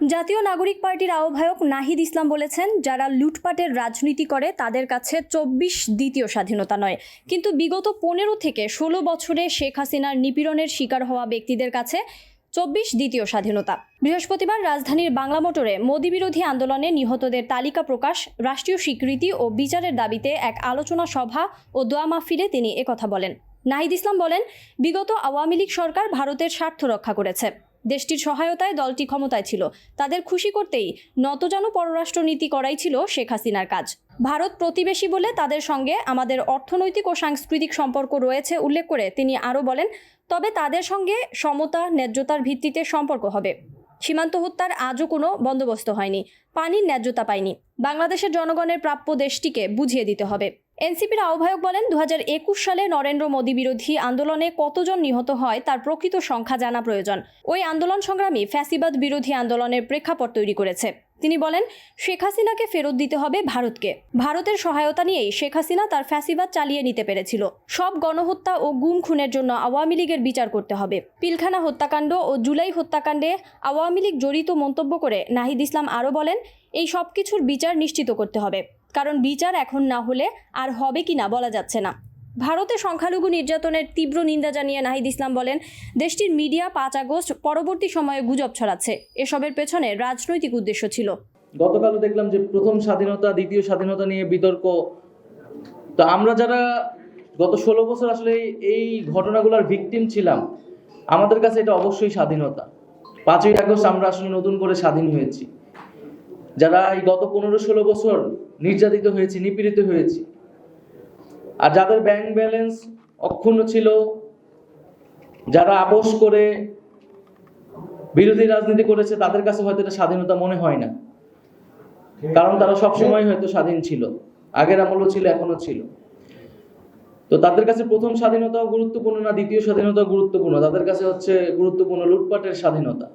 জাতীয় নাগরিক পার্টির আহ্বায়ক নাহিদ ইসলাম বলেছেন, যারা লুটপাটের রাজনীতি করে তাদের কাছে ২৪ দ্বিতীয় স্বাধীনতা নয়, কিন্তু বিগত ১৫ থেকে ১৬ বছরে শেখ হাসিনার নিপীড়নের শিকার হওয়া ব্যক্তিদের কাছে ২৪ দ্বিতীয় স্বাধীনতা। বৃহস্পতিবার রাজধানীর বাংলা মোটরে মোদি বিরোধী আন্দোলনে নিহতদের তালিকা প্রকাশ, রাষ্ট্রীয় স্বীকৃতি ও বিচারের দাবিতে এক আলোচনা সভা ও দোয়া মাহফিলে তিনি একথা বলেন। নাহিদ ইসলাম বলেন, বিগত আওয়ামী লীগ সরকার ভারতের স্বার্থ রক্ষা করেছে। দেশটির সহায়তায় দলটি ক্ষমতায় ছিল। তাদের খুশি করতেই নতজানু পররাষ্ট্রনীতি করাই ছিল শেখ হাসিনার কাজ। ভারত প্রতিবেশী বলে তাদের সঙ্গে আমাদের অর্থনৈতিক ও সাংস্কৃতিক সম্পর্ক রয়েছে উল্লেখ করে তিনি আরও বলেন, তবে তাদের সঙ্গে সমতা, ন্যায্যতার ভিত্তিতে সম্পর্ক হবে। সীমান্ত হত্যার আজও কোনো বন্দোবস্ত হয়নি, পানির ন্যায্যতা পায়নি। বাংলাদেশের জনগণের প্রাপ্য দেশটিকে বুঝিয়ে দিতে হবে। এনসিপির আহ্বায়ক বলেন, ২০২১ সালে নরেন্দ্র মোদি বিরোধী আন্দোলনে কতজন নিহত হয় তার প্রকৃত সংখ্যা জানা প্রয়োজন। ওই আন্দোলন সংগ্রামী ফ্যাসিবাদ বিরোধী আন্দোলনের প্রেক্ষাপট তৈরি করেছে। তিনি বলেন, শেখ হাসিনাকে ফেরত দিতে হবে ভারতকে। ভারতের সহায়তা নিয়েই শেখ হাসিনা তার ফ্যাসিবাদ চালিয়ে নিতে পেরেছিল। সব গণহত্যা ও গুম খুনের জন্য আওয়ামী লীগের বিচার করতে হবে। পিলখানা হত্যাকাণ্ড ও জুলাই হত্যাকাণ্ডে আওয়ামী লীগ জড়িত মন্তব্য করে নাহিদ ইসলাম আরও বলেন, এই সব কিছুর বিচার নিশ্চিত করতে হবে, কারণ বিচার এখন না হলে আর হবে কিনা বলা যাচ্ছে না। ভারতে সংখ্যালঘু নির্যাতনের তীব্র নিন্দা জানিয়ে নাহিদ ইসলাম বলেন, দেশটির মিডিয়া ৫ আগস্ট পরবর্তী সময়ে গুজব ছড়াচ্ছে। এসবের পেছনে রাজনৈতিক উদ্দেশ্য ছিল। গতকালও দেখলাম যে প্রথম স্বাধীনতা, দ্বিতীয় স্বাধীনতা নিয়ে বিতর্ক। তো আমরা যারা গত ১৬ বছর আসলে এই ঘটনাগুলোর ভিকটিম ছিলাম, আমাদের কাছে এটা অবশ্যই স্বাধীনতা। ৫ই আগস্ট আমরা আসলে নতুন করে স্বাধীন হয়েছি। যারা এই গত ১৫-১৬ বছর নির্যাতিত হয়েছি, নিপীড়িত হয়েছি, আর যাদের ব্যাংক ব্যালেন্স অক্ষুণ্ণ ছিল, যারা আপোষ করে বিরোধী রাজনীতি করেছে, তাদের কাছে হয়তো এটা স্বাধীনতা মনে হয় না, কারণ তারা সবসময় হয়তো স্বাধীন ছিল, আগের আমলও ছিল, এখনো ছিল। তো তাদের কাছে প্রথম স্বাধীনতাও গুরুত্বপূর্ণ না, দ্বিতীয় স্বাধীনতাও গুরুত্বপূর্ণ, তাদের কাছে হচ্ছে গুরুত্বপূর্ণ লুটপাটের স্বাধীনতা।